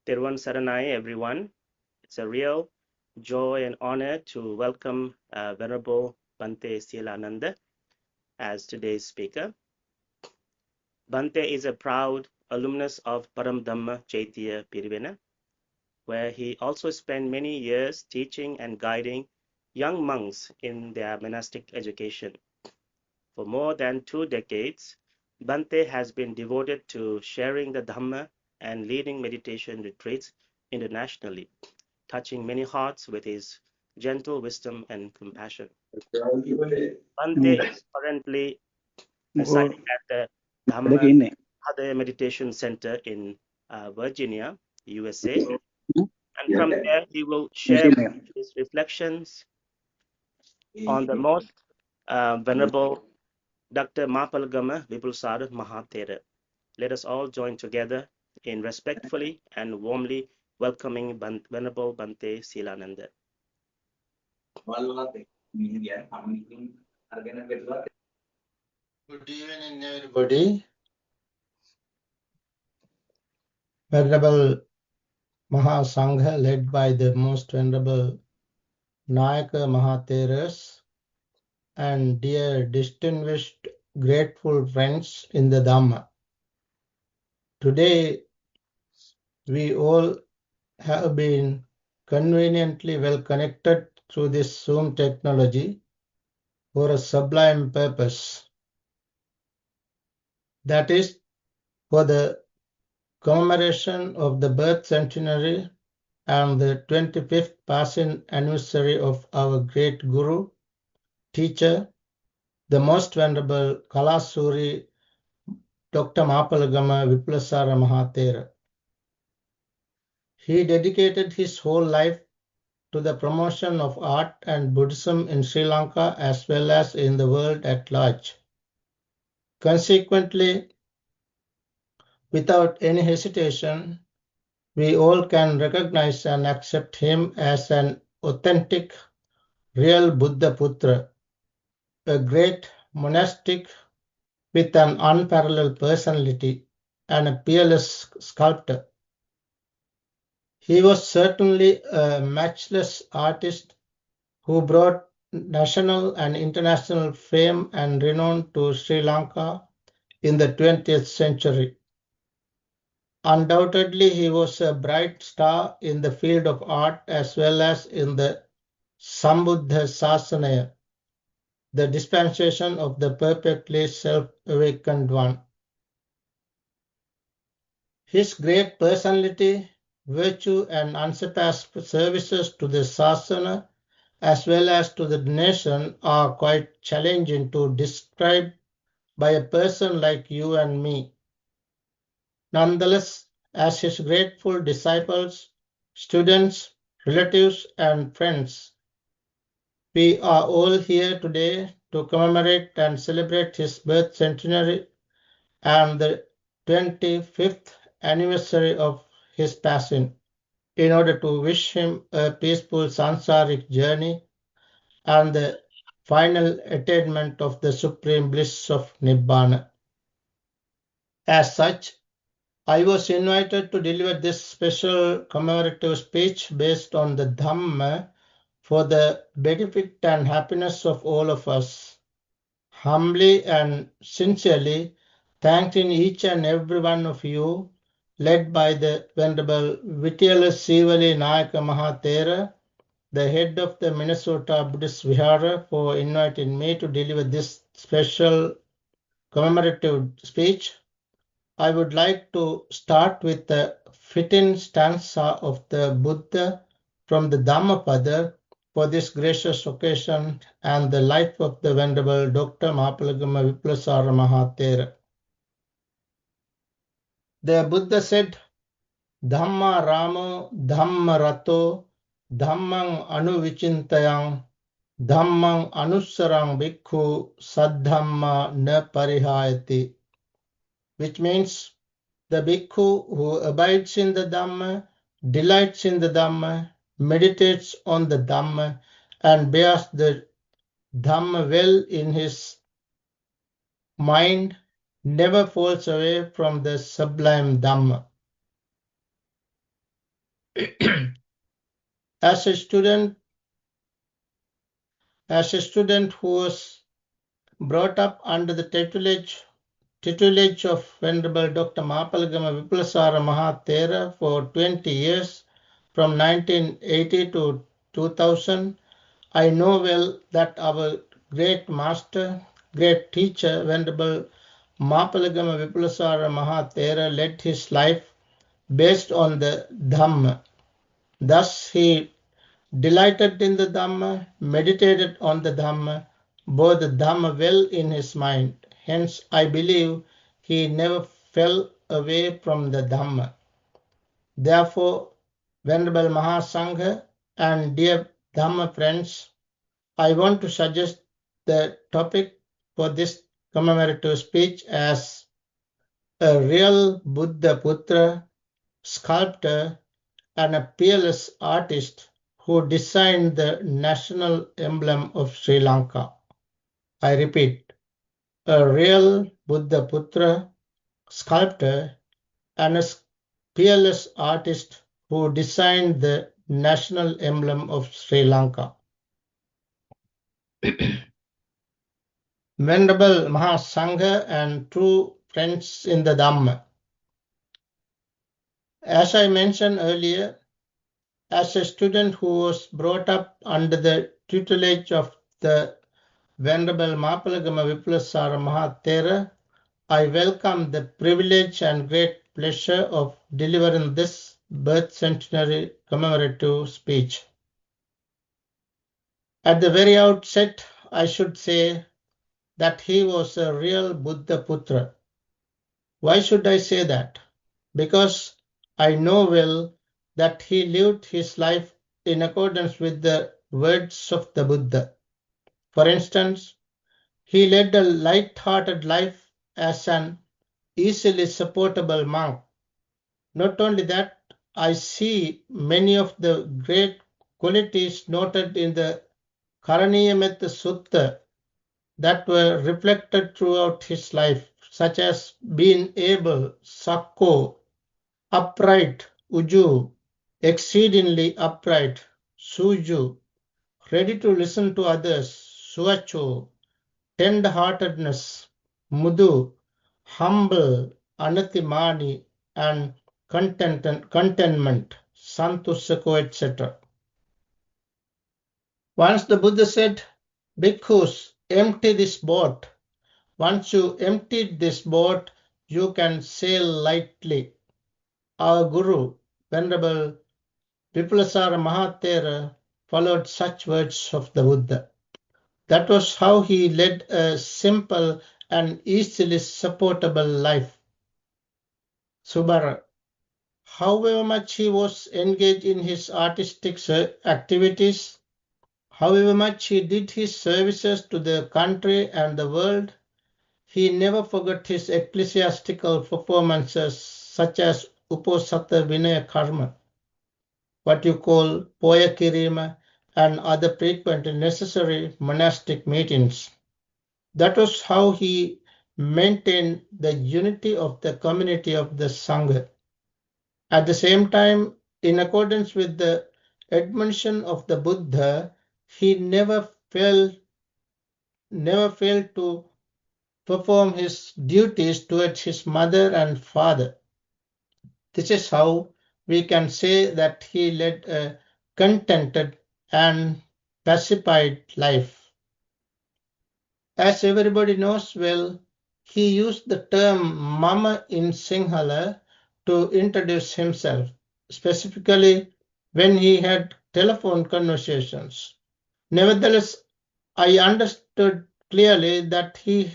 Tirwan Saranai, everyone. It's a real joy and honor to welcome Venerable Bhante Seelananda as today's speaker. Bhante is a proud alumnus of Dhamma Cetiya Pirivena, where he also spent many years teaching and guiding young monks in their monastic education. For more than 2 decades, Bhante has been devoted to sharing the Dhamma and leading meditation retreats internationally, touching many hearts with his gentle wisdom and compassion. Bhante is currently residing at the Dhamma Hadaya Meditation Center in Virginia, USA. And from there, he will share his reflections on the most venerable Dr.Mapalagama Wipulasara Maha Thera. Let us all join together in respectfully and warmly welcoming Venerable Bhante Seelananda. Good evening, everybody. Venerable Maha Sangha, led by the most venerable Nayaka Maha Theras, and dear distinguished, grateful friends in the Dhamma. Today, we all have been conveniently well connected through this Zoom technology for a sublime purpose. That is, for the commemoration of the birth centenary and the 25th passing anniversary of our great Guru, teacher, the most venerable Kalasuri, Dr. Mapalagama Wipulasara Maha Thera. He dedicated his whole life to the promotion of art and Buddhism in Sri Lanka as well as in the world at large. Consequently, without any hesitation, we all can recognize and accept him as an authentic, real Buddha Putra, a great monastic with an unparalleled personality and a peerless sculptor. He was certainly a matchless artist who brought national and international fame and renown to Sri Lanka in the 20th century. Undoubtedly, he was a bright star in the field of art as well as in the Sambuddha Sasana, the dispensation of the perfectly self-awakened one. His great personality, virtue, and unsurpassed services to the Sasana as well as to the nation are quite challenging to describe by a person like you and me. Nonetheless, as his grateful disciples, students, relatives, and friends, we are all here today to commemorate and celebrate his birth centenary and the 25th anniversary of his passing, in order to wish him a peaceful sansaric journey and the final attainment of the supreme bliss of Nibbana. As such, I was invited to deliver this special commemorative speech based on the Dhamma for the benefit and happiness of all of us. Humbly and sincerely thanking each and every one of you, led by the Venerable Vitiyala Sivali Nayaka Maha Thera, the head of the Minnesota Buddhist Vihara, for inviting me to deliver this special commemorative speech. I would like to start with the fitting stanza of the Buddha from the Dhammapada for this gracious occasion and the life of the Venerable Dr. Mapalagama Wipulasara Maha Thera. The Buddha said, Dhamma Ramo, Dhamma Rato, Dhammang Anuvichintayang, Dhammang Anusarang Bhikkhu, Saddhamma Na Parihayati, which means the bhikkhu who abides in the Dhamma, delights in the Dhamma, meditates on the Dhamma, and bears the Dhamma well in his mind, never falls away from the sublime Dhamma. As a student who was brought up under the tutelage of Venerable Dr. Mapalagama Wipulasara Maha Thera for 20 years, from 1980 to 2000, I know well that our great master, great teacher, Venerable Mapalagama Wipulasara Maha Thera led his life based on the Dhamma. Thus he delighted in the Dhamma, meditated on the Dhamma, bore the Dhamma well in his mind. Hence, I believe he never fell away from the Dhamma. Therefore, Venerable Mahasangha and dear Dhamma friends, I want to suggest the topic for this commemorative speech as a real Buddha Putra, sculptor, and a peerless artist who designed the national emblem of Sri Lanka. I repeat, a real Buddha Putra, sculptor, and a peerless artist who designed the national emblem of Sri Lanka. Venerable Mahasangha and true friends in the Dhamma. As I mentioned earlier, as a student who was brought up under the tutelage of the Venerable Mapalagama Wipulasara Maha Thera, I welcome the privilege and great pleasure of delivering this birth centenary commemorative speech. At the very outset, I should say that he was a real Buddha Putra. Why should I say that? Because I know well that he lived his life in accordance with the words of the Buddha. For instance, he led a light-hearted life as an easily supportable monk. Not only that, I see many of the great qualities noted in the Karaniyametta Sutta that were reflected throughout his life, such as being able, sakko, upright, uju, exceedingly upright, suju, ready to listen to others, suacho, tender-heartedness, mudu, humble, anatimani, and contentment, santusako, etc. Once the Buddha said, Bhikkhus, empty this boat. Once you emptied this boat, you can sail lightly. Our Guru, Venerable Vipulasara Maha Thera, followed such words of the Buddha. That was how he led a simple and easily supportable life. Subara. However much he was engaged in his artistic activities, however much he did his services to the country and the world, he never forgot his ecclesiastical performances such as Uposatha Vinaya Karma, what you call Poya Kirima, and other frequent and necessary monastic meetings. That was how he maintained the unity of the community of the Sangha. At the same time, in accordance with the admonition of the Buddha, he never failed to perform his duties towards his mother and father. This is how we can say that he led a contented and pacified life. As everybody knows well, he used the term Mama in Sinhala to introduce himself, specifically when he had telephone conversations. Nevertheless, I understood clearly that he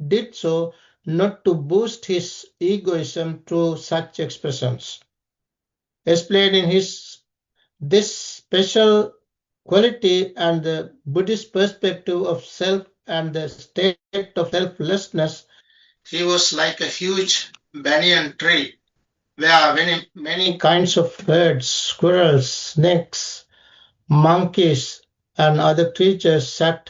did so not to boost his egoism through such expressions. Explained in this special quality and the Buddhist perspective of self and the state of selflessness, he was like a huge banyan tree where many kinds of birds, squirrels, snakes, monkeys, and other creatures sat,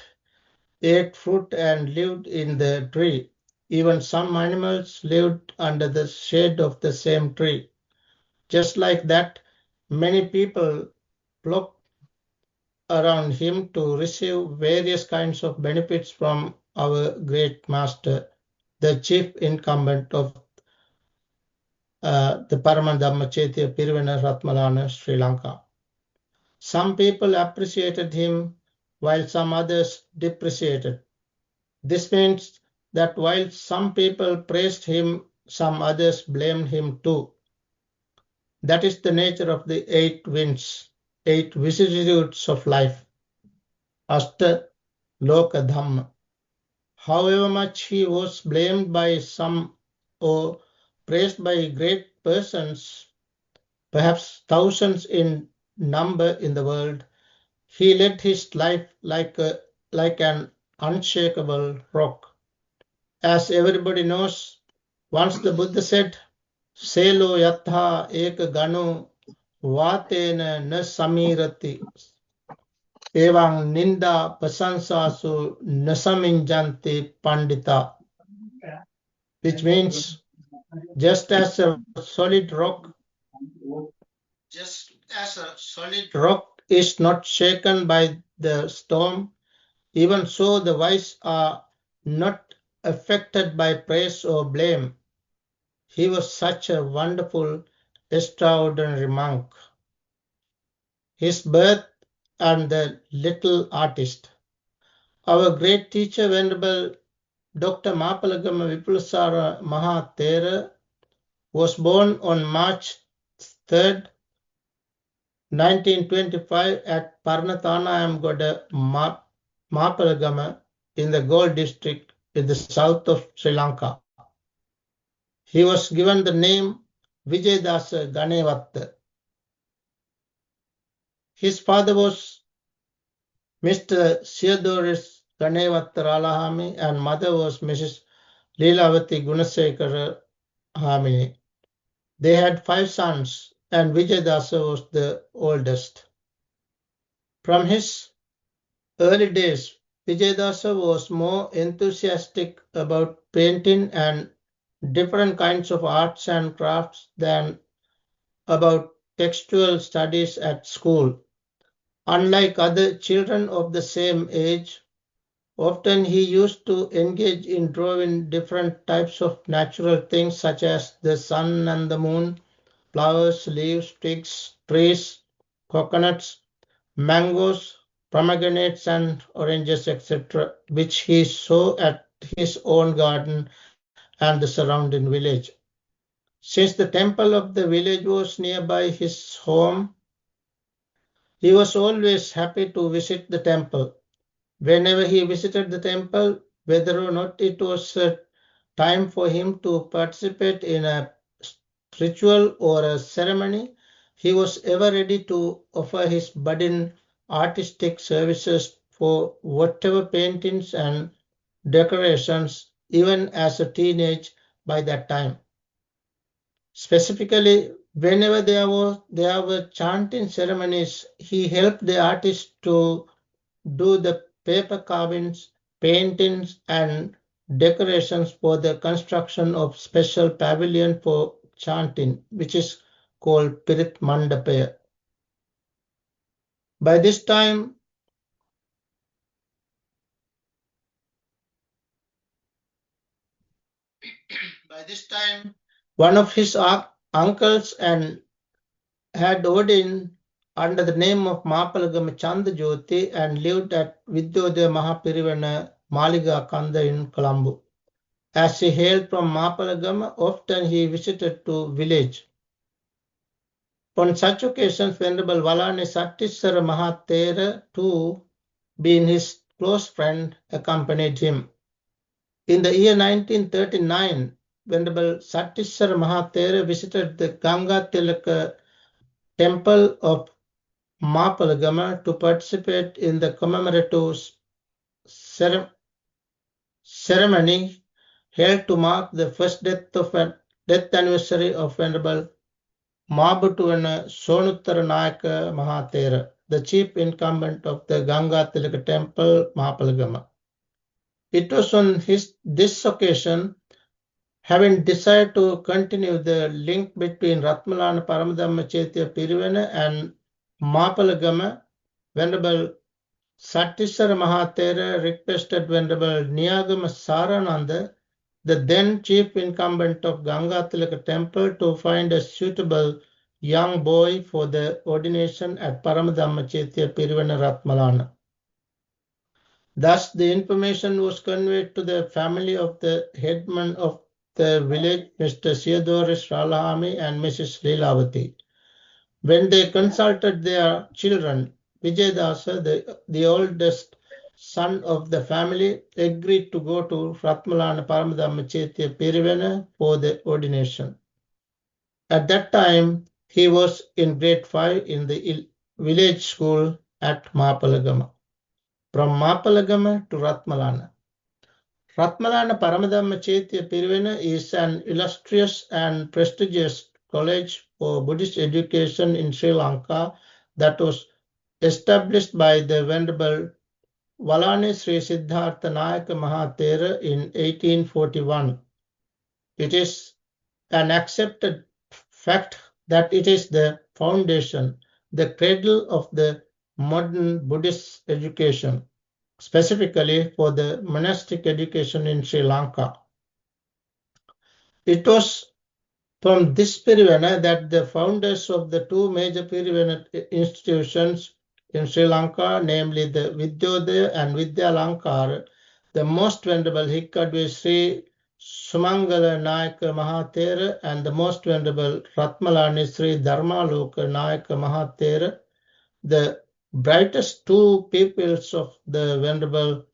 ate fruit, and lived in the tree. Even some animals lived under the shade of the same tree. Just like that, Many people flocked around him to receive various kinds of benefits from our great master, the chief incumbent of the Parama Dhamma Cetiya Pirivena Ratmalana, Sri Lanka. Some people appreciated him while some others depreciated. This means that while some people praised him, some others blamed him too. That is the nature of the 8 winds, 8 vicissitudes of life. Ashta Loka Dhamma. However much he was blamed by some or praised by great persons, perhaps thousands in number in the world, he led his life like an unshakable rock. As everybody knows, once the Buddha said, Selo yatha eka gano vatena na samirati evang ninda pasansasu nasaminjanti pandita, which means just as a solid rock is not shaken by the storm, even so the wise are not affected by praise or blame. He was such a wonderful, extraordinary monk. His birth and the little artist. Our great teacher, Venerable Dr.Mapalagama Wipulasara Maha Thera, was born on March 3rd, 1925 at Parnathanayamgoda Mapalagama in the Gold District in the south of Sri Lanka. He was given the name Vijayadasa Ganevatta. His father was Mr. Theodoros Ganevatta Ralahami and mother was Mrs. Leelavati Gunasekara Hamini. They had 5 sons and Vijayadasa was the oldest. From his early days, Vijayadasa was more enthusiastic about painting and different kinds of arts and crafts than about textual studies at school. Unlike other children of the same age, often he used to engage in drawing different types of natural things such as the sun and the moon, flowers, leaves, twigs, trees, coconuts, mangoes, pomegranates and oranges, etc., which he saw at his own garden and the surrounding village. Since the temple of the village was nearby his home, he was always happy to visit the temple. Whenever he visited the temple, whether or not it was a time for him to participate in a ritual or a ceremony, he was ever ready to offer his budding artistic services for whatever paintings and decorations, even as a teenage by that time. Specifically, whenever there were chanting ceremonies, he helped the artists to do the paper carvings, paintings, and decorations for the construction of special pavilion for chanting, which is called Pirit Mandapaya. By this time, one of his uncles and had ordained under the name of Mapalagama Chandajoti and lived at Vidyodaya Mahapirivena Maliga Kanda in Colombo. As he hailed from Mapalagama, often he visited to village. On such occasions, Venerable Valane Sattisara Maha Thera, too, being his close friend, accompanied him. In the year 1939, Venerable Sattisara Maha Thera visited the Ganga Tilaka temple of Mapalagama to participate in the commemorative ceremony held to mark the first death anniversary of Venerable Mabutuvana Sonuttara Nayaka Maha Thera, the chief incumbent of the Ganga Tilaka temple, Mapalagama. It was on this occasion Having decided to continue the link between Ratmalana Paramadhamma Cetiya Pirivena and Mapalagama, Venerable Satisara Maha Thera requested Venerable Niyagama Sarananda, the then chief incumbent of Gangatilaka temple, to find a suitable young boy for the ordination at Paramadhamma Cetiya Pirivena Ratmalana. Thus, the information was conveyed to the family of the headman of the village, Mr. Theodoros Ralahami and Mrs. Leelavati. When they consulted their children, Vijayadasa, the oldest son of the family, agreed to go to Ratmalana Paramadhamma Cetiya Pirivena for the ordination. At that time, he was in grade 5 in the village school at Mapalagama. From Mapalagama to Ratmalana. Ratmalana Paramadhamma Cetiya Pirivena is an illustrious and prestigious college for Buddhist education in Sri Lanka that was established by the Venerable Valani Sri Siddhartha Nayaka Maha Thera in 1841. It is an accepted fact that it is the foundation, the cradle of the modern Buddhist education, specifically for the monastic education in Sri Lanka. It was from this Pirivena that the founders of the two major Pirivena institutions in Sri Lanka, namely the Vidyodaya and Vidyalankara, the most venerable Hikadvi Sri Sumangala Nayaka Maha Thera and the most venerable Ratmalani Sri Dharmaloka Nayaka Maha Thera, the brightest two pupils of the venerable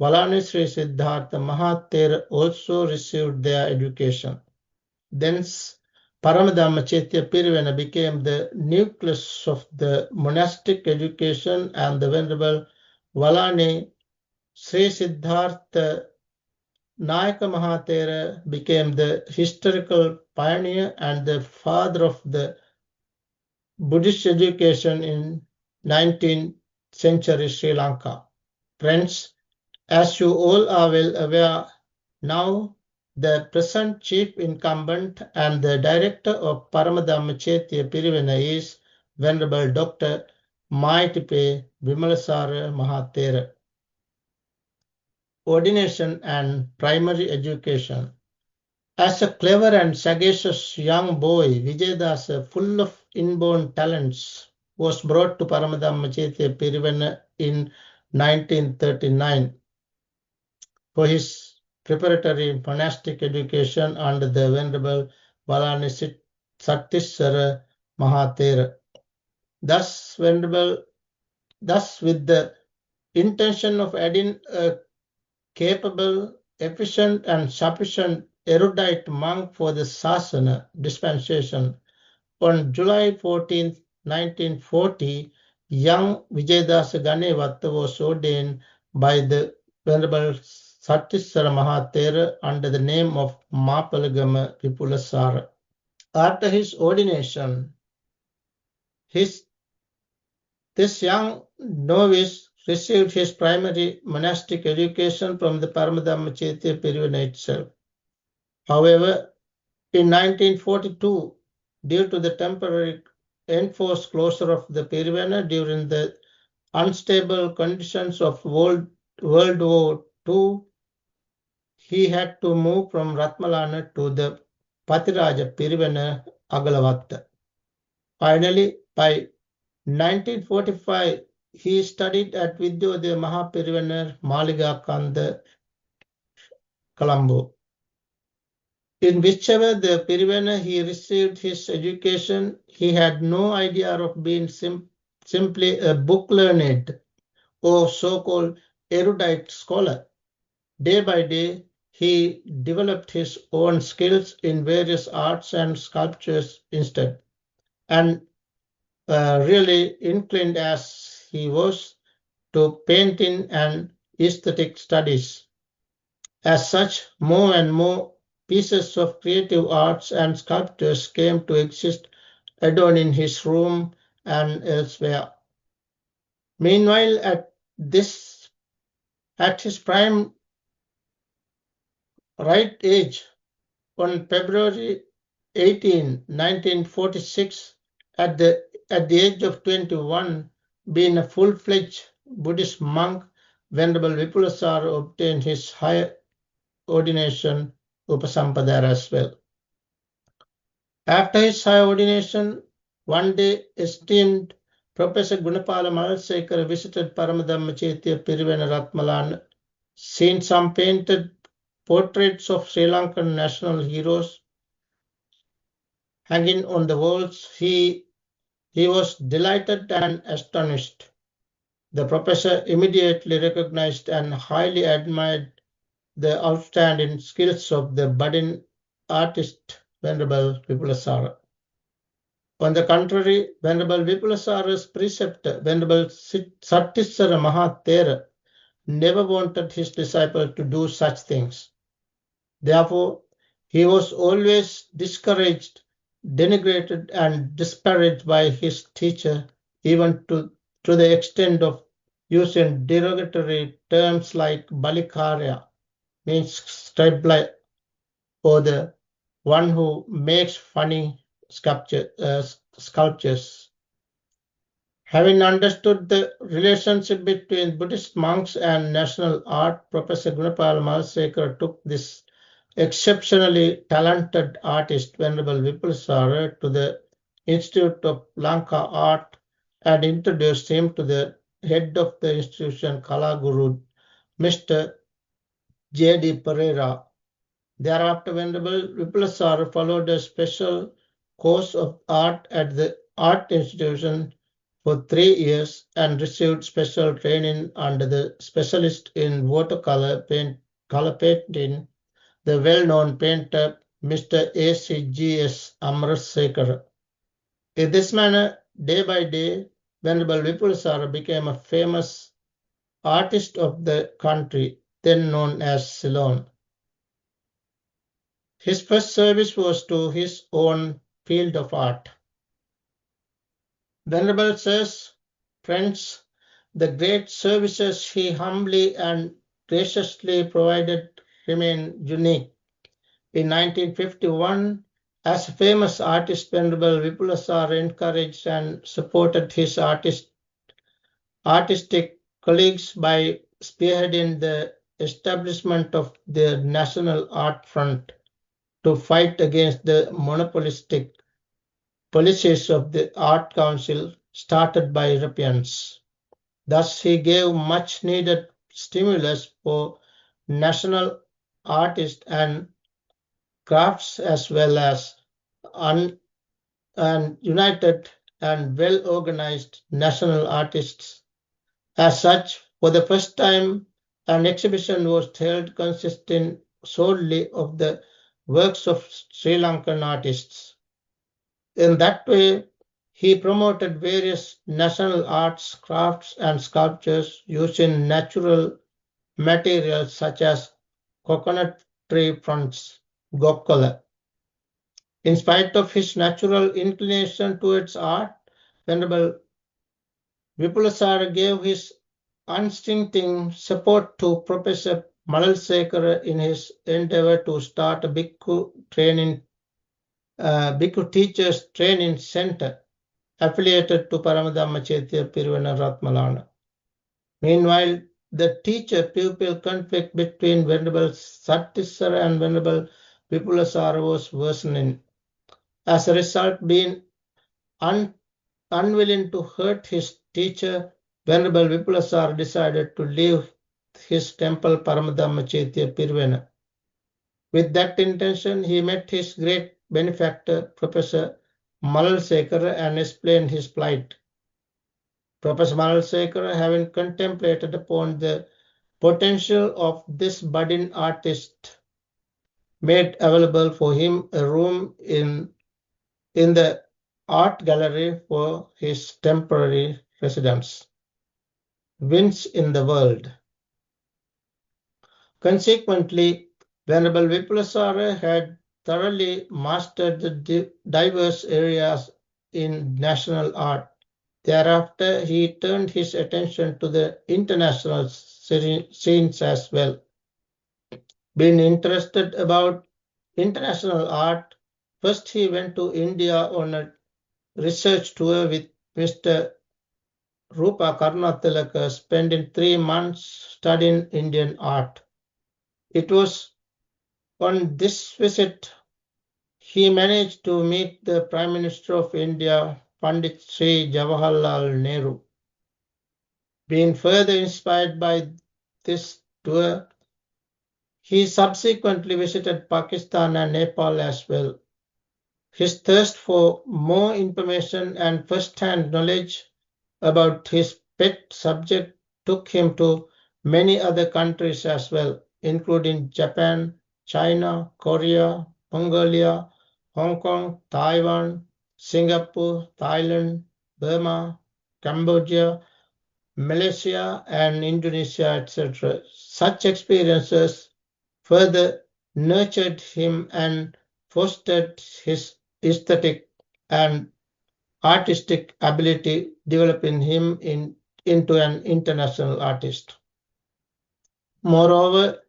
Valani Sri Siddhartha Maha Thera, also received their education. Thence, Paramadhamma Cetiya Pirivena became the nucleus of the monastic education, and the Venerable Valani Sri Siddhartha Nayaka Maha Thera became the historical pioneer and the father of the Buddhist education in 19th century Sri Lanka. Friends, as you all are well aware, now the present chief incumbent and the director of Paramadhamma Cetiya Pirivena is Venerable Dr. Wipulasara Maha Thera. Ordination and primary education. As a clever and sagacious young boy, Vijayadasa, full of inborn talents, was brought to Paramadhamma Cetiya Pirivena in 1939 for his preparatory monastic education under the Venerable Valani Satisara Maha Thera. Thus, with the intention of adding a capable, efficient, and sufficient erudite monk for the Sasana dispensation, on July 14, 1940, young Vijayadasa Ganevatta was ordained by the Venerable Satisara Maha Thera under the name of Mapalagama Wipulasara. After his ordination, this young novice received his primary monastic education from the Paramadhamma Cetiya Pirivena itself. However, in 1942, due to the temporary enforced closure of the Pirivena during the unstable conditions of World War II, he had to move from Ratmalana to the Patiraja Pirivena Agalavatta. Finally, by 1945, he studied at Vidyodaya Mahapirivena Maliga Kanda, Colombo. In whichever the Pirivena he received his education, he had no idea of being simply a book-learned or so-called erudite scholar. Day by day, he developed his own skills in various arts and sculptures instead, and really inclined as he was to painting and aesthetic studies. As such, more and more pieces of creative arts and sculptures came to exist adorning his room and elsewhere. Meanwhile, at his prime right age, On February 18, 1946, at the age of 21, being a full-fledged Buddhist monk, Venerable Vipulasara obtained his high ordination Upasampadara as well. After his high ordination, one day esteemed Professor Gunapala Malasekara visited Parama Cetiya Pirivena Ratmalana, seen some painted portraits of Sri Lankan national heroes hanging on the walls. He was delighted and astonished. The professor immediately recognized and highly admired the outstanding skills of the budding artist Venerable Vipulasara. On the contrary, Venerable Vipulasara's preceptor, Venerable Satisara Maha Thera, never wanted his disciple to do such things. Therefore, he was always discouraged, denigrated, and disparaged by his teacher, even to the extent of using derogatory terms like Balikarya, means scribe, or the one who makes funny sculptures. Having understood the relationship between Buddhist monks and national art, Professor Gunapala Malasekara took this exceptionally talented artist, Venerable Vipulasara, to the Institute of Lanka Art and introduced him to the head of the institution, Kala Guru, Mr. J.D. Pereira. Thereafter, Venerable Vipulasara followed a special course of art at the art institution for 3 years and received special training under the specialist in watercolor color painting, the well-known painter Mr. A.C.G.S. Amarasekara. In this manner, day by day, Venerable Vipulasara became a famous artist of the country, then known as Ceylon. His first service was to his own field of art. Venerable says, friends, the great services he humbly and graciously provided remain unique. In 1951, as a famous artist, Venerable Vipulasara encouraged and supported his artistic colleagues by spearheading the establishment of the National Art Front to fight against the monopolistic policies of the Art Council started by Europeans. Thus, he gave much needed stimulus for national artists and crafts as well as and united and well-organized national artists. As such, for the first time, an exhibition was held consisting solely of the works of Sri Lankan artists. In that way, he promoted various national arts, crafts, and sculptures using natural materials such as coconut tree fronds, gokkola. In spite of his natural inclination towards art, Venerable Vipulasara gave his unstinting support to Professor Malalsekara in his endeavor to start a Bhikkhu Teachers Training Center affiliated to Parama Cetiya Pirivena Ratmalana. Meanwhile, the teacher-pupil conflict between Venerable Satisara and Venerable Vipulasara was worsening. As a result, being unwilling to hurt his teacher, Venerable Vipulasara decided to leave his temple Paramadhamma Cetiya Pirivena. With that intention, he met his great benefactor, Professor Malalsekara, and explained his plight. Professor Malalsekara, having contemplated upon the potential of this budding artist, made available for him a room in the art gallery for his temporary residence. Wins in the world. Consequently, Venerable Vipulasara had thoroughly mastered the diverse areas in national art. Thereafter, he turned his attention to the international scenes as well. Being interested about international art. First, he went to India on a research tour with Mr. Rupa Karunatilaka, spending 3 months studying Indian art. It was on this visit he managed to meet the Prime Minister of India, Pandit Sri Jawaharlal Nehru. Being further inspired by this tour, he subsequently visited Pakistan and Nepal as well. His thirst for more information and first-hand knowledge about his pet subject took him to many other countries as well, including Japan, China, Korea, Mongolia, Hong Kong, Taiwan, Singapore, Thailand, Burma, Cambodia, Malaysia, and Indonesia, etc. Such experiences further nurtured him and fostered his aesthetic and artistic ability, developing him into an international artist. Moreover,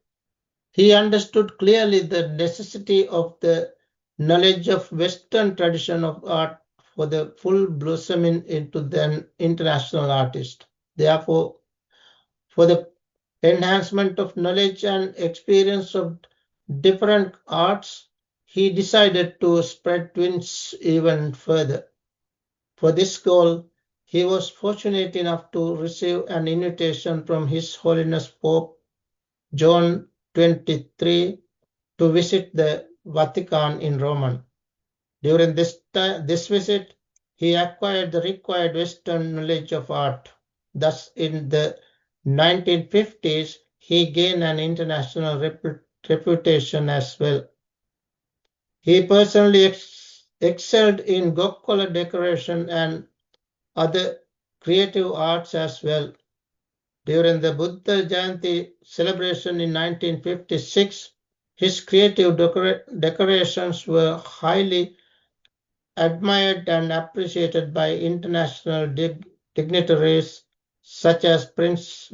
he understood clearly the necessity of the knowledge of Western tradition of art for the full blossoming into an international artist. Therefore, for the enhancement of knowledge and experience of different arts, he decided to spread wings even further. For this goal, he was fortunate enough to receive an invitation from His Holiness Pope John XXIII to visit the Vatican in Rome. During this visit, he acquired the required Western knowledge of art. Thus, in the 1950s, he gained an international reputation as well. He personally excelled in Gokkola decoration and other creative arts as well. During the Buddha Jayanti celebration in 1956, his creative decorations were highly admired and appreciated by international dignitaries such as Prince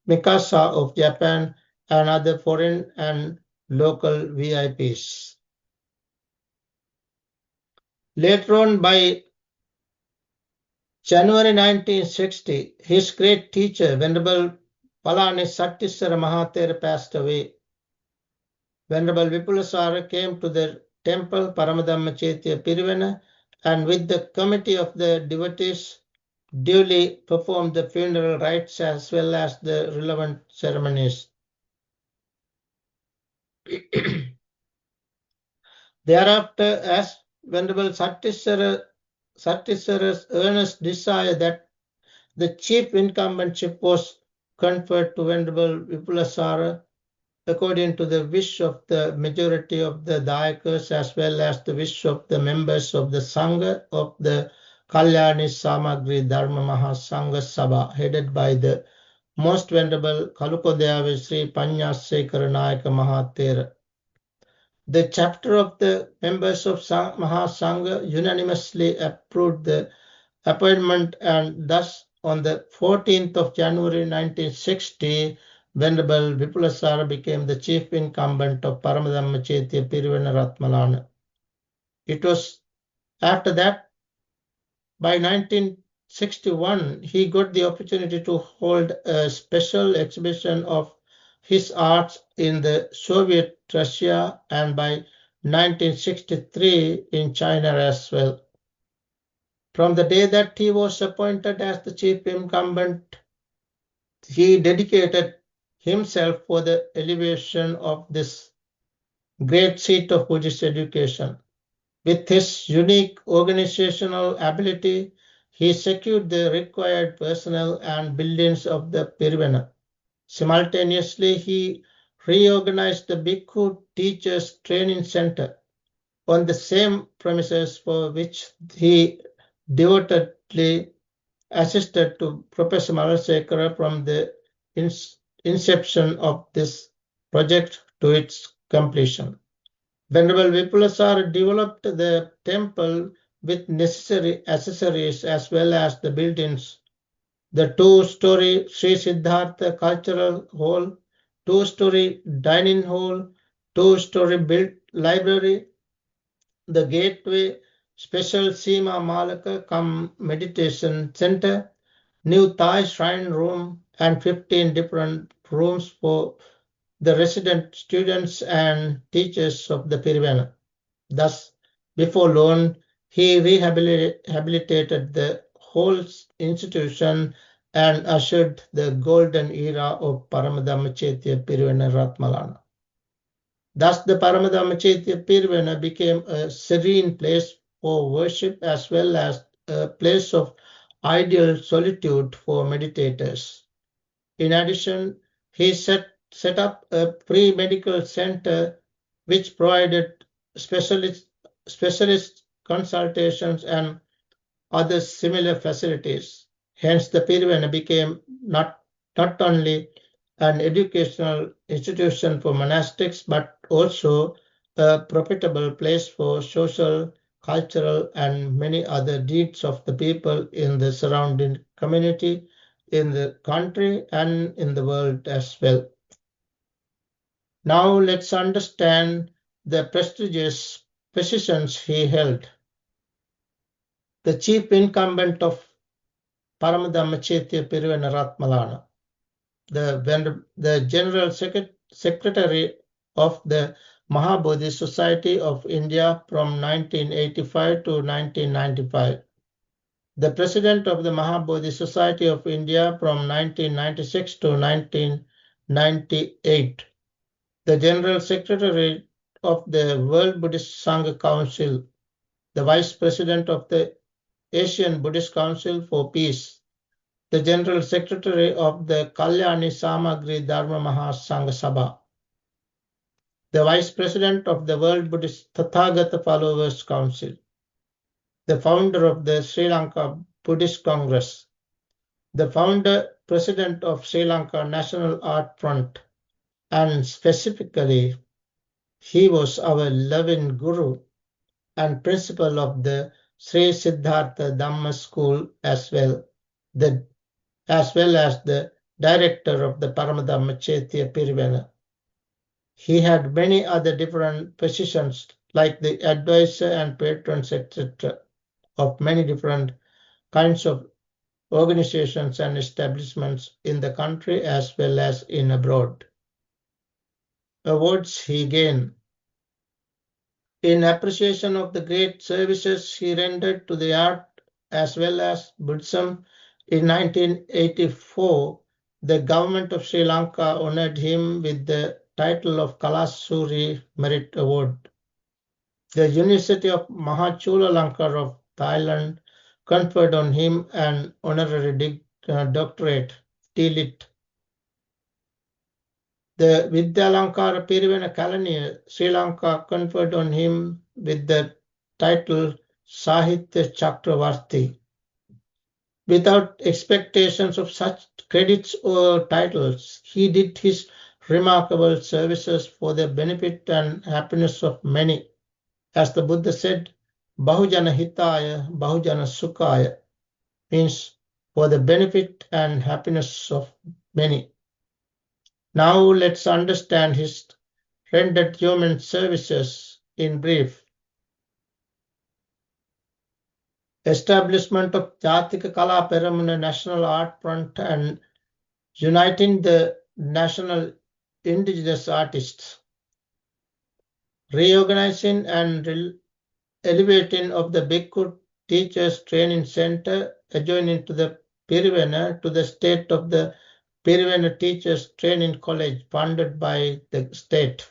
Mikasa of Japan and other foreign and local VIPs. Later on, by January 1960, his great teacher, Venerable Satisara Maha Thera, passed away. Venerable Wipulasara came to the temple Parama Cetiya Pirivena and with the committee of the devotees duly performed the funeral rites as well as the relevant ceremonies. Thereafter, as Venerable Satisara's earnest desire that the chief incumbentship was conferred to Venerable Wipulasara according to the wish of the majority of the Dayakas as well as the wish of the members of the Sangha of the Kalyani Samagri Dharma Mahasangha Sabha, headed by the Most Venerable Kalukodaya Sri Panyasekara Nayaka Maha Thera. The chapter of the members of Mahasangha unanimously approved the appointment, and thus on the 14th of January 1960, Venerable Wipulasara became the chief incumbent of Paramadhamma Cetiya Pirivena Ratmalana. It was after that, by 1961, he got the opportunity to hold a special exhibition of his arts in the Soviet Russia and by 1963 in China as well. From the day that he was appointed as the chief incumbent, he dedicated himself for the elevation of this great seat of Buddhist education. With his unique organizational ability, he secured the required personnel and buildings of the Pirivena. Simultaneously, he reorganized the Bhikkhu Teachers Training Center on the same premises for which he devotedly assisted to Professor Malasekara from the inception of this project to its completion. Venerable Wipulasara developed the temple with necessary accessories as well as the buildings. The two-story Sri Siddhartha Cultural Hall, two-story dining hall, two-story built library, the Gateway Special Sima Malaka Cum Meditation Center, new Thai shrine room, and 15 different rooms for the resident students and teachers of the Pirivena. Thus, before long, he rehabilitated the whole institution and ushered the golden era of Parama Cetiya Pirivena Ratmalana. Thus, the Parama Cetiya Pirivena became a serene place for worship as well as a place of ideal solitude for meditators. In addition, he set up a pre-medical center which provided specialist consultations and other similar facilities. Hence, the Pirivena became not only an educational institution for monastics, but also a profitable place for social, cultural, and many other deeds of the people in the surrounding community, in the country, and in the world as well. Now let's understand the prestigious positions he held. The chief incumbent of Parama Cetiya Pirivena Ratmalana, the General Secretary of the Mahabodhi Society of India from 1985 to 1995, the President of the Mahabodhi Society of India from 1996 to 1998, the General Secretary of the World Buddhist Sangha Council, the Vice President of the Asian Buddhist Council for Peace, the General Secretary of the Kalyani Samagri Dharma Maha Sangha Sabha, the Vice President of the World Buddhist Tathagata Followers Council, the founder of the Sri Lanka Buddhist Congress, the founder President of Sri Lanka National Art Front, and specifically, he was our loving Guru and principal of the Sri Siddhartha Dhamma School as well as the director of the Paramadhamma Cetiya Pirivena. He had many other different positions like the advisor and patrons, etc., of many different kinds of organizations and establishments in the country as well as in abroad. Awards he gained. In appreciation of the great services he rendered to the art as well as Buddhism, in 1984, the government of Sri Lanka honored him with the title of Kalasuri Merit Award. The University of Mahachulalangkar of Thailand conferred on him an honorary doctorate, D.Litt. The Vidyalankara Pirivena Kalaniya, Sri Lanka conferred on him with the title Sahitya Chakravarti. Without expectations of such credits or titles, he did his remarkable services for the benefit and happiness of many. As the Buddha said, Bahujana Hitaya, Bahujana Sukhaya, means for the benefit and happiness of many. Now let's understand his rendered human services in brief. Establishment of Jatika Kala Peramuna National Art Front and uniting the national indigenous artists. Reorganizing and elevating of the Bhikkhu Teachers Training Center adjoining to the Pirivena to the state of the Pirivena Teachers Training College funded by the state.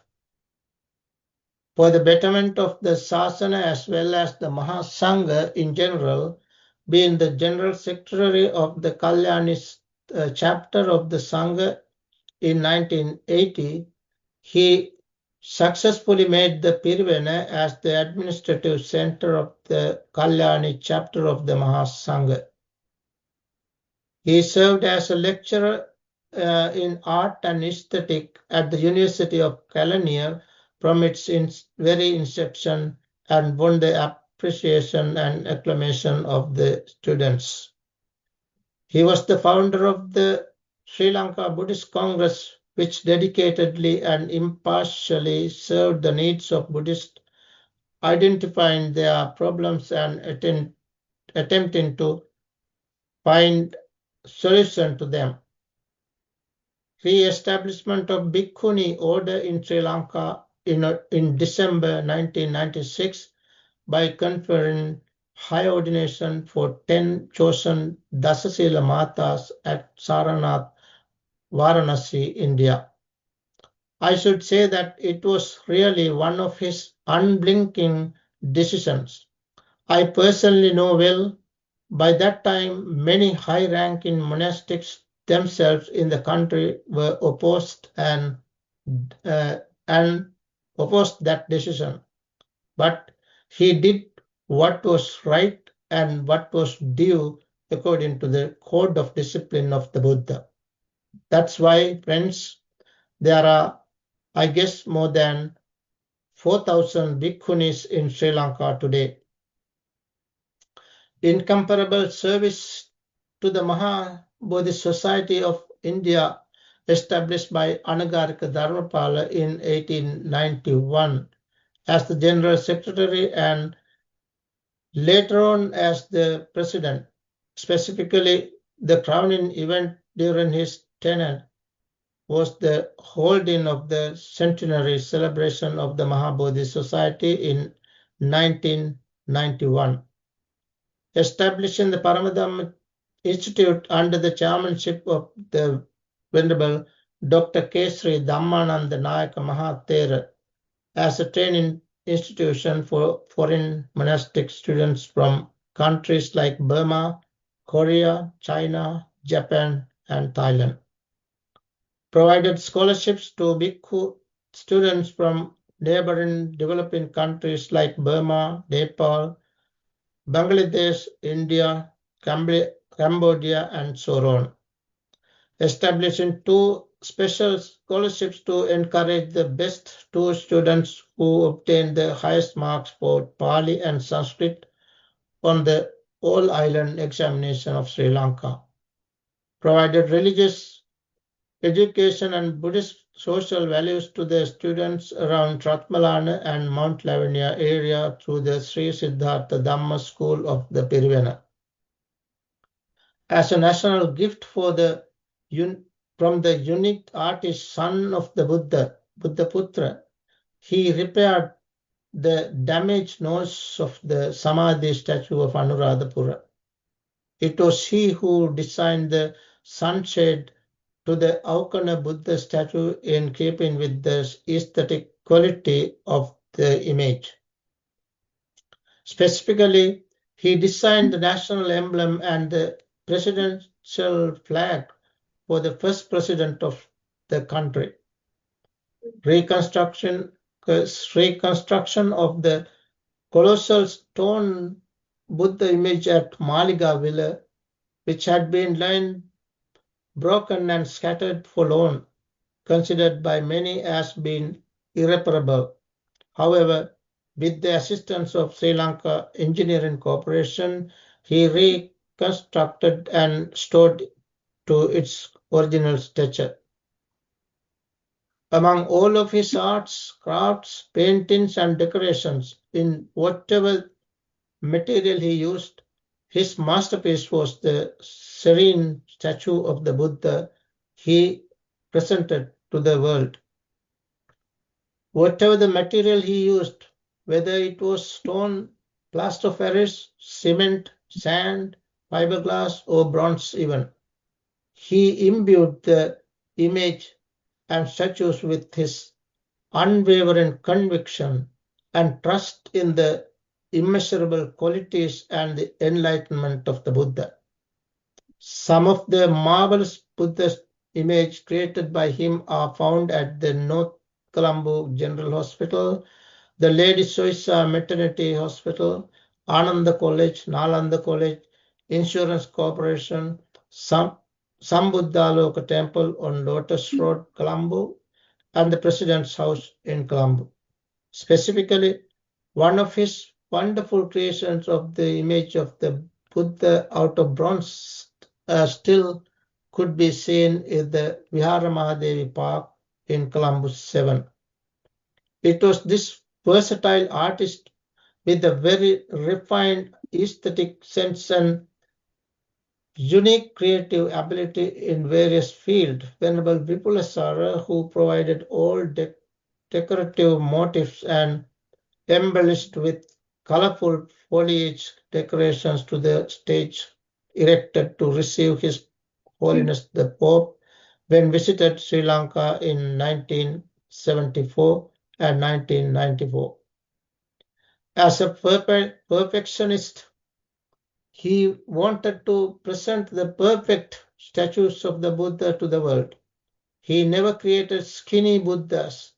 For the betterment of the Sasana as well as the Mahasangha in general, being the General Secretary of the Kalyani chapter of the Sangha in 1980, he successfully made the Pirivena as the administrative center of the Kalyani chapter of the Mahasangha. He served as a lecturer in art and aesthetic at the University of Kelaniya from its very inception and won the appreciation and acclamation of the students. He was the founder of the Sri Lanka Buddhist Congress which dedicatedly and impartially served the needs of Buddhists, identifying their problems and attempting to find solution to them. Re-establishment of Bhikkhuni order in Sri Lanka in December 1996 by conferring high ordination for 10 chosen Dasasila Matas at Saranath, Varanasi, India. I should say that it was really one of his unblinking decisions. I personally know well, by that time, many high-ranking monastics themselves in the country were opposed uh, and opposed that decision. But he did what was right and what was due according to the code of discipline of the Buddha. That's why, friends, there are, I guess, more than 4,000 bhikkhunis in Sri Lanka today. Incomparable service to the Maha Bodhi Society of India, established by Anagarika Dharmapala in 1891 as the General Secretary and later on as the President. Specifically, the crowning event during his tenure was the holding of the centenary celebration of the Mahabodhi Society in 1991. Establishing the Parama Institute under the chairmanship of the Venerable Dr. Kesri Dhammananda Nayaka Maha Thera as a training institution for foreign monastic students from countries like Burma, Korea, China, Japan, and Thailand. Provided scholarships to Bhikkhu students from neighboring developing countries like Burma, Nepal, Bangladesh, India, Cambodia, and so on. Establishing 2 special scholarships to encourage the best 2 students who obtained the highest marks for Pali and Sanskrit on the all-island examination of Sri Lanka. Provided religious education and Buddhist social values to the students around Ratmalana and Mount Lavinia area through the Sri Siddhartha Dhamma School of the Pirivena. As a national gift from the unique artist son of the Buddha Putra, he repaired the damaged nose of the Samadhi statue of Anuradhapura. It was he who designed the sunshade to the Aukana Buddha statue in keeping with the aesthetic quality of the image. Specifically, he designed the national emblem and the presidential flag for the first president of the country. Reconstruction of the colossal stone Buddha image at Maliga Villa, which had been lying broken and scattered forlorn, considered by many as being irreparable. However, with the assistance of Sri Lanka Engineering Corporation, he reconstructed and restored to its original stature. Among all of his arts, crafts, paintings, and decorations, in whatever material he used, his masterpiece was the serene statue of the Buddha he presented to the world. Whatever the material he used, whether it was stone, plaster of Paris, cement, sand, fiberglass, or bronze even, he imbued the image and statues with his unwavering conviction and trust in the immeasurable qualities and the enlightenment of the Buddha. Some of the marvelous Buddhist images created by him are found at the North Colombo General Hospital, the Lady Soisa Maternity Hospital, Ananda College, Nalanda College, Insurance Corporation, Sambuddha Loka Temple on Lotus Road, Colombo, and the President's House in Colombo. Specifically, one of his wonderful creations of the image of the Buddha out of bronze, still could be seen in the Vihara Mahadevi Park in Columbus 7. It was this versatile artist with a very refined aesthetic sense and unique creative ability in various fields. Venerable Vipulasara, who provided all decorative motifs and embellished with colorful foliage decorations to the stage erected to receive His Holiness the Pope when visited Sri Lanka in 1974 and 1994. As a perfectionist, he wanted to present the perfect statues of the Buddha to the world. He never created skinny Buddhas,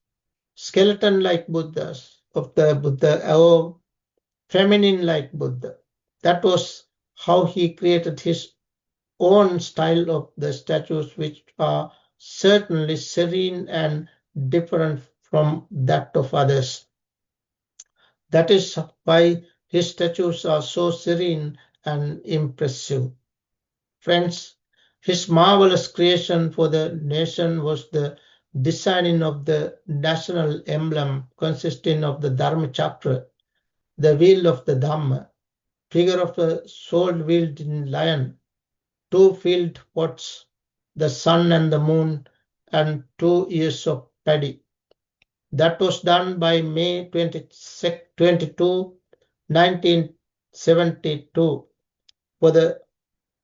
skeleton-like Buddhas of the Buddha, or feminine-like Buddha. That was how he created his own style of the statues, which are certainly serene and different from that of others. That is why his statues are so serene and impressive. Friends, his marvelous creation for the nation was the designing of the national emblem consisting of the Dharma chakra, the wheel of the Dhamma, figure of a sword-wielding lion, two field pots, the sun and the moon, and 2 ears of paddy. That was done by May 22, 1972, for the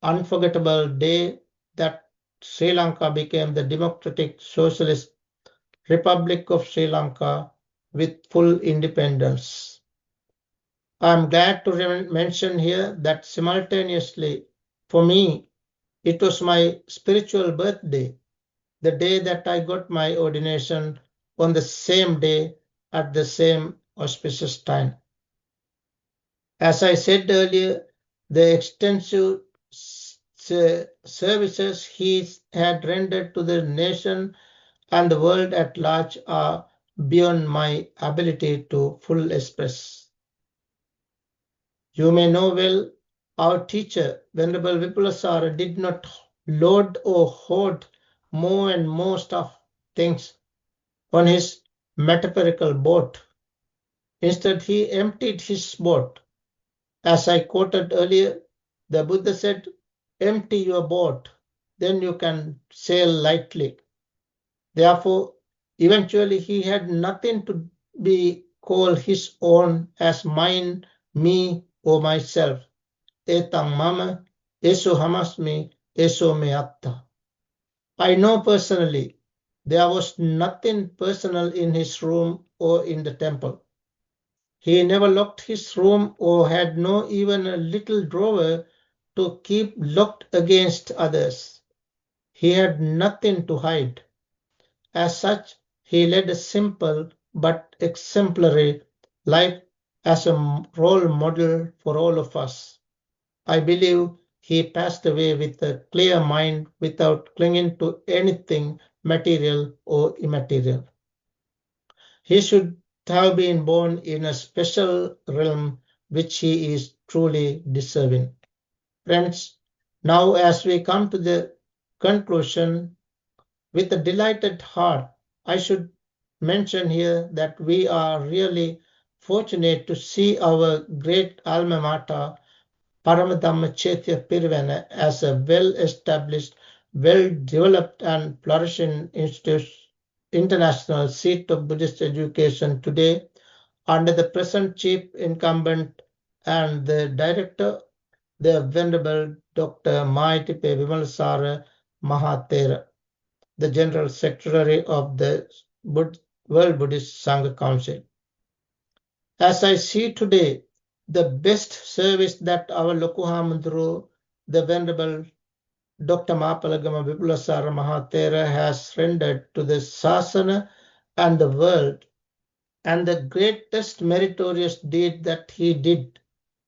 unforgettable day that Sri Lanka became the Democratic Socialist Republic of Sri Lanka with full independence. I am glad to mention here that simultaneously, for me, it was my spiritual birthday, the day that I got my ordination on the same day at the same auspicious time. As I said earlier, the extensive services he had rendered to the nation and the world at large are beyond my ability to full express. You may know well, our teacher, Venerable Vipulasara, did not load or hoard more and more stuff, things on his metaphorical boat. Instead, he emptied his boat. As I quoted earlier, the Buddha said, "Empty your boat, then you can sail lightly." Therefore, eventually he had nothing to be called his own as mine, me, or myself. Etang mama, eso hamasmi, eso me atta. I know personally there was nothing personal in his room or in the temple. He never locked his room or had no even a little drawer to keep locked against others. He had nothing to hide. As such, he led a simple but exemplary life as a role model for all of us. I believe he passed away with a clear mind without clinging to anything material or immaterial. He should have been born in a special realm which he is truly deserving. Friends, now as we come to the conclusion, with a delighted heart, I should mention here that we are really fortunate to see our great alma mater, Parama Cetiya Pirivena, as a well-established, well-developed and flourishing international seat of Buddhist education today under the present chief incumbent and the director, the Venerable Dr. Wipulasara Maha Thera, the General Secretary of the World Buddhist Sangha Council. As I see today, the best service that our Lokuhamandru, the Venerable Dr. Mapalagama Wipulasara Maha Thera has rendered to the Sasana and the world, and the greatest meritorious deed that he did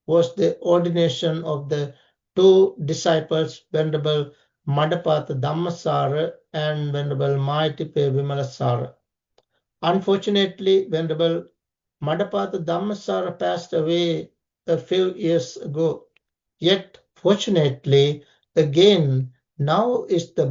was the ordination of the two disciples, Venerable Madapatha Dhammasara and Venerable Maitipe Vimalasara. Unfortunately, Venerable Madapatha Dhammasara passed away a few years ago. Yet, fortunately, again, Now is the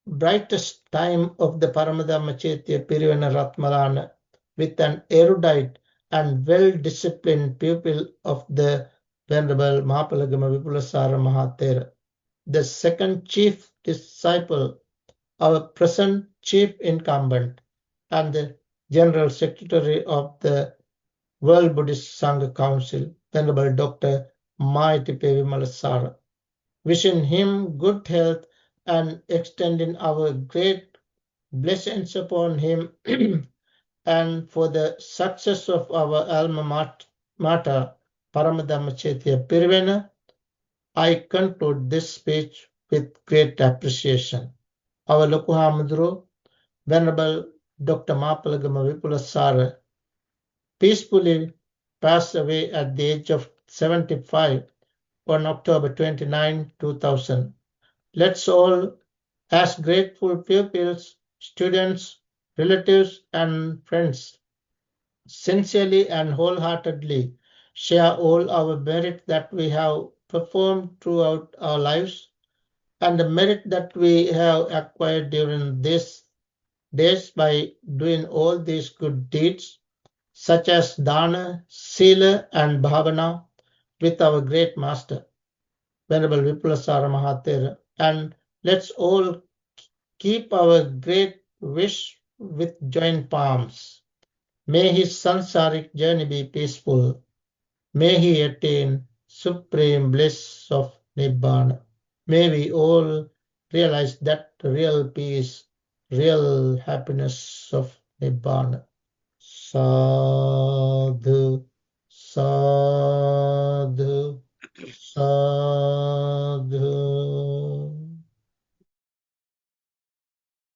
brightest time of the Parama Cetiya Pirivena Ratmalana, with an erudite and well-disciplined pupil of the Venerable Mapalagama Wipulasara Maha Thera, the second chief disciple, our present chief incumbent, and the General Secretary of the World Buddhist Sangha Council, Venerable Dr. Maite Wipulasara. Wishing him good health and extending our great blessings upon him and for the success of our alma mater, Paramadhamma Chetya Pirivena, I conclude this speech with great appreciation. Our Lokuhamudru, Venerable Dr. Mapalagama Wipulasara, peacefully passed away at the age of 75 on October 29, 2000. Let's all, as grateful pupils, students, relatives, and friends, sincerely and wholeheartedly share all our merit that we have performed throughout our lives and the merit that we have acquired during these days by doing all these good deeds, such as dana, sila, and bhavana, with our great master, Venerable Vipulasara Maha Thera. And let's all keep our great wish with joint palms. May his sansaric journey be peaceful. May he attain supreme bliss of Nibbana. May we all realize that real peace, real happiness of Nibbana. Sadhu, sadhu, sadhu.